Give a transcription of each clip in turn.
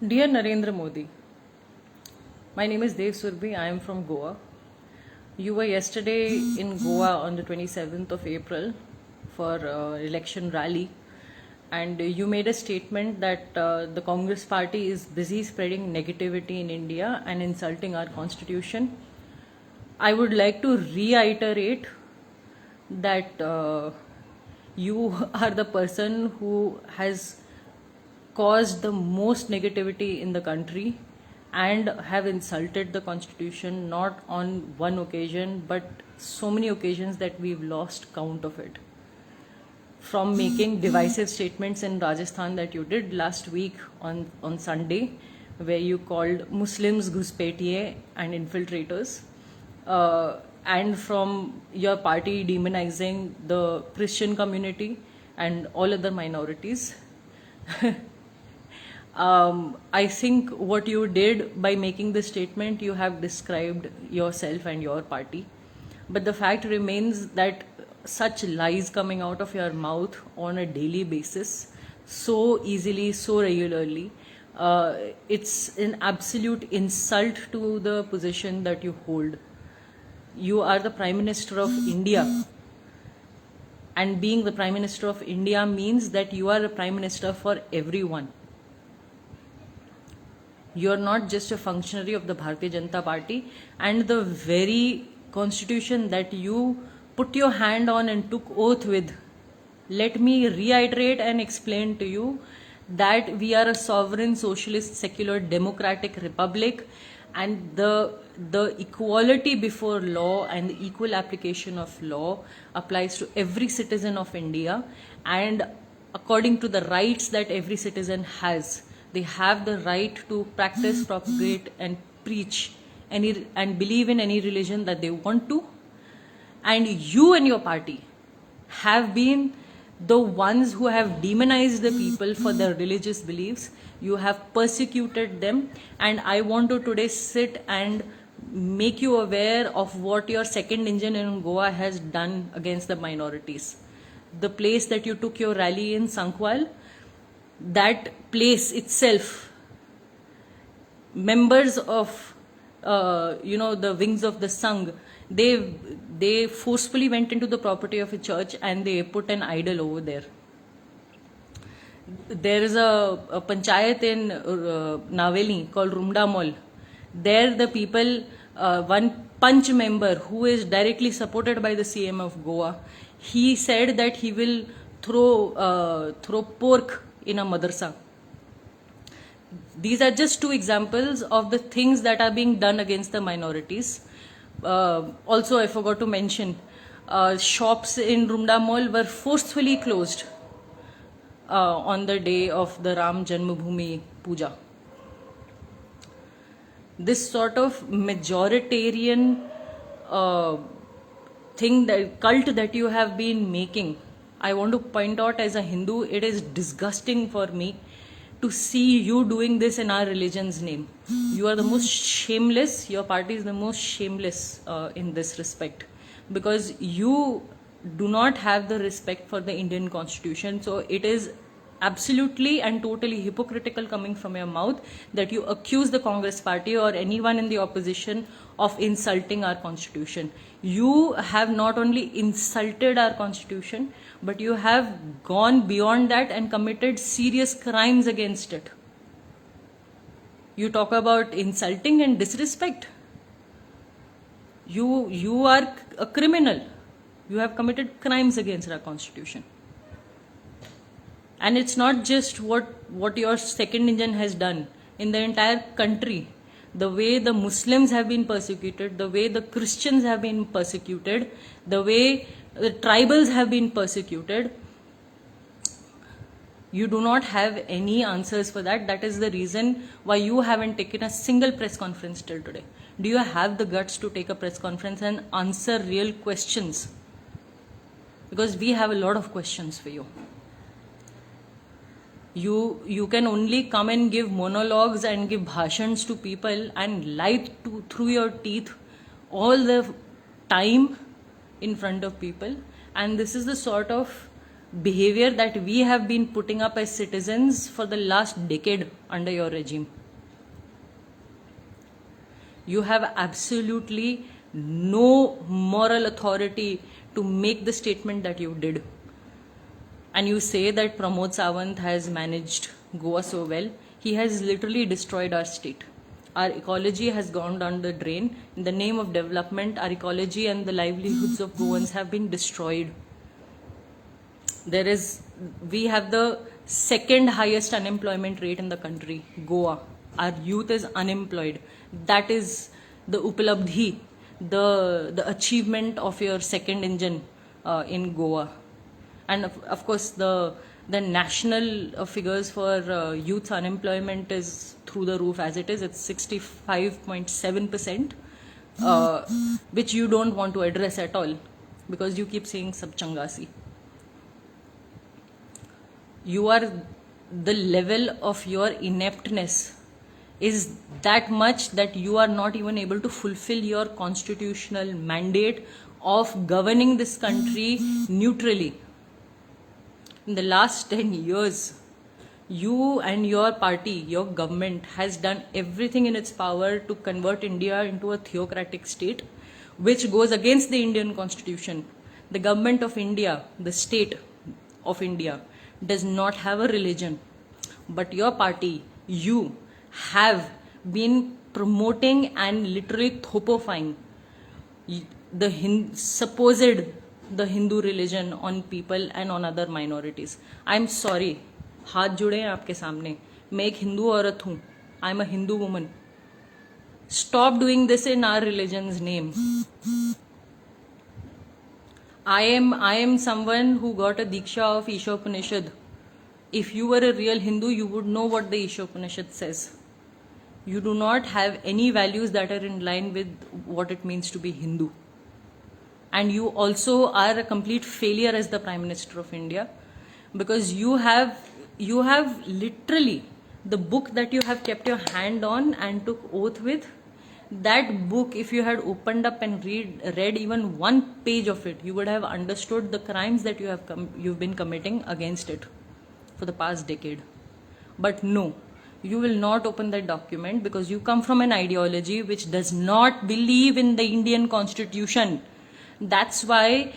Dear Narendra Modi, my name is Dev Surbi. I am from Goa. You were yesterday in Goa on the 27th of April for election rally, and you made a statement that the Congress party is busy spreading negativity in India and insulting our constitution. I would like to reiterate that you are the person who has caused the most negativity in the country and have insulted the constitution not on one occasion but so many occasions that we've lost count of it. From making divisive statements in Rajasthan that you did last week on Sunday, where you called Muslims Ghuspetiye and infiltrators, and from your party demonizing the Christian community and all other minorities. I think what you did by making this statement, you have described yourself and your party. But the fact remains that such lies coming out of your mouth on a daily basis, so easily, so regularly, it's an absolute insult to the position that you hold. You are the Prime Minister of India. And being the Prime Minister of India means that you are a Prime Minister for everyone. You are not just a functionary of the Bharatiya Janata Party, and the very constitution that you put your hand on and took oath with. Let me reiterate and explain to you that we are a sovereign, socialist, secular, democratic republic, and the equality before law and the equal application of law applies to every citizen of India, and according to the rights that every citizen has. They have the right to practice, propagate, and preach and believe in any religion that they want to. And you and your party have been the ones who have demonized the people for their religious beliefs. You have persecuted them, and I want to today sit and make you aware of what your second engine in Goa has done against the minorities. The place that you took your rally in, Sankhwal, that place itself, members of the wings of the Sangh, they forcefully went into the property of a church and they put an idol over there. There is a panchayat in Naveli called Rumda Mall. There the people, one Panch member who is directly supported by the CM of Goa, he said that he will throw pork in a madrasa. These are just two examples of the things that are being done against the minorities. Also, I forgot to mention, shops in Rumda Mall were forcefully closed on the day of the Ram Janmabhoomi Puja. This sort of majoritarian cult that you have been making, I want to point out as a Hindu, it is disgusting for me to see you doing this in our religion's name. You are the most shameless, your party is the most shameless in this respect, because you do not have the respect for the Indian constitution. So it is absolutely and totally hypocritical coming from your mouth that you accuse the Congress party or anyone in the opposition of insulting our constitution. You have not only insulted our constitution, but you have gone beyond that and committed serious crimes against it. You talk about insulting and disrespect. You are a criminal. You have committed crimes against our constitution. And it's not just what your second engine has done in the entire country. The way the Muslims have been persecuted, the way the Christians have been persecuted, the way the tribals have been persecuted, you do not have any answers for that. That is the reason why you haven't taken a single press conference till today. Do you have the guts to take a press conference and answer real questions? Because we have a lot of questions for you. You can only come and give monologues and give bhashans to people and lie through your teeth all the time in front of people. And this is the sort of behavior that we have been putting up as citizens for the last decade under your regime. You have absolutely no moral authority to make the statement that you did. And you say that Pramod Sawant has managed Goa so well. He has literally destroyed our state. Our ecology has gone down the drain. In the name of development, our ecology and the livelihoods of Goans have been destroyed. We have the second highest unemployment rate in the country, Goa. Our youth is unemployed. That is the upalabdhi, the achievement of your second engine in Goa. And of course, the national figures for youth unemployment is through the roof as it is. It's 65.7%, which you don't want to address at all because you keep saying sab changasi. The level of your ineptness is that much that you are not even able to fulfill your constitutional mandate of governing this country neutrally. In the last 10 years, you and your party, your government has done everything in its power to convert India into a theocratic state, which goes against the Indian constitution. The government of India, the state of India, does not have a religion. But your party, you, have been promoting and literally thopifying the Hindu religion on people and on other minorities. I'm sorry, हाथ जुड़े हैं आपके सामने. मैं एक हिंदू औरत हूँ. I'm a Hindu woman. Stop doing this in our religion's name. I am someone who got a diksha of Isha Upanishad. If you were a real Hindu, you would know what the Isha Upanishad says. You do not have any values that are in line with what it means to be Hindu. And you also are a complete failure as the Prime Minister of India, because you have literally the book that you have kept your hand on and took oath with. That book, if you had opened up and read even one page of it, you would have understood the crimes that you've been committing against it for the past decade. But no, you will not open that document because you come from an ideology which does not believe in the Indian Constitution. That's why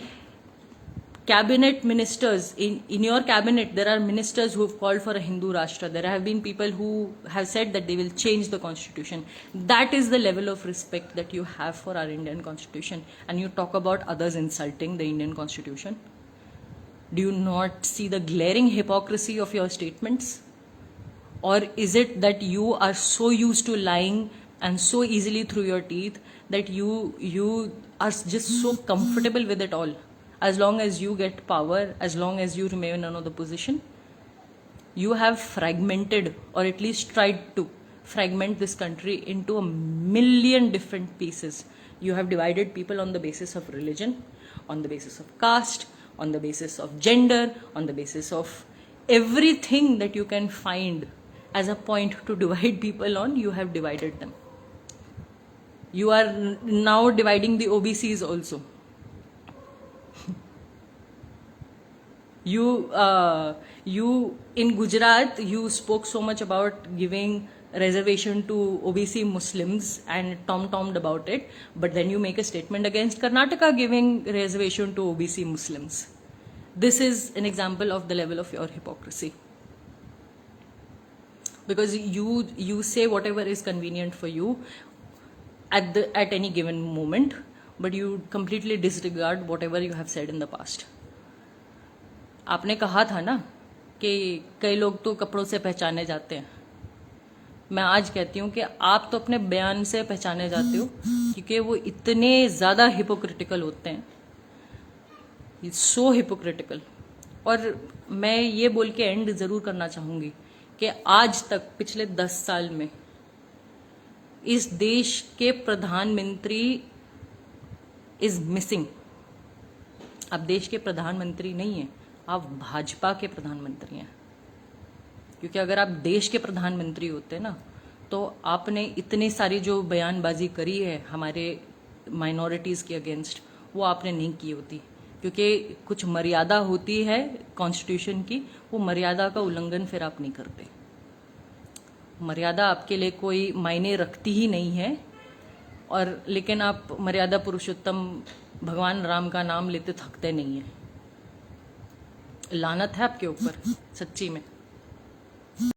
cabinet ministers, in your cabinet, there are ministers who have called for a Hindu Rashtra. There have been people who have said that they will change the constitution. That is the level of respect that you have for our Indian constitution. And you talk about others insulting the Indian constitution. Do you not see the glaring hypocrisy of your statements? Or is it that you are so used to lying and so easily through your teeth that you are just so comfortable with it all? As long as you get power, as long as you remain in another position, you have fragmented, or at least tried to fragment this country into a million different pieces. You have divided people on the basis of religion, on the basis of caste, on the basis of gender, on the basis of everything that you can find as a point to divide people on. You have divided them. You are now dividing the OBCs also. You in Gujarat, you spoke so much about giving reservation to OBC Muslims and tom-tommed about it, but then you make a statement against Karnataka giving reservation to OBC Muslims. This is an example of the level of your hypocrisy. Because you say whatever is convenient for you at any given moment, but you completely disregard whatever you have said in the past. आपने कहा था ना कि कई लोग तो कपड़ों से पहचाने जाते हैं. मैं आज कहती हूँ कि आप तो अपने बयान से पहचाने जाते हो, क्योंकि वो इतने ज़्यादा हिपोक्रिटिकल होते हैं, सो हिपोक्रिटिकल. और मैं ये बोल के एंड ज़रूर करना चाहूँगी कि आज तक पिछले 10 साल में इस देश के प्रधानमंत्री इज मिसिंग. अब देश के प्रधानमंत्री नहीं है, आप भाजपा के प्रधानमंत्री हैं. क्योंकि अगर आप देश के प्रधानमंत्री होते ना, तो आपने इतनी सारी जो बयानबाजी करी है हमारे माइनॉरिटीज़ के अगेंस्ट, वो आपने नहीं की होती. क्योंकि कुछ मर्यादा होती है कॉन्स्टिट्यूशन की, वो मर्यादा का उल्लंघन फिर आप नहीं करते। मर्यादा आपके लिए कोई मायने रखती ही नहीं है, और लेकिन आप मर्यादा पुरुषोत्तम भगवान राम का नाम लेते थकते नहीं है। लानत है आपके ऊपर सच्ची में।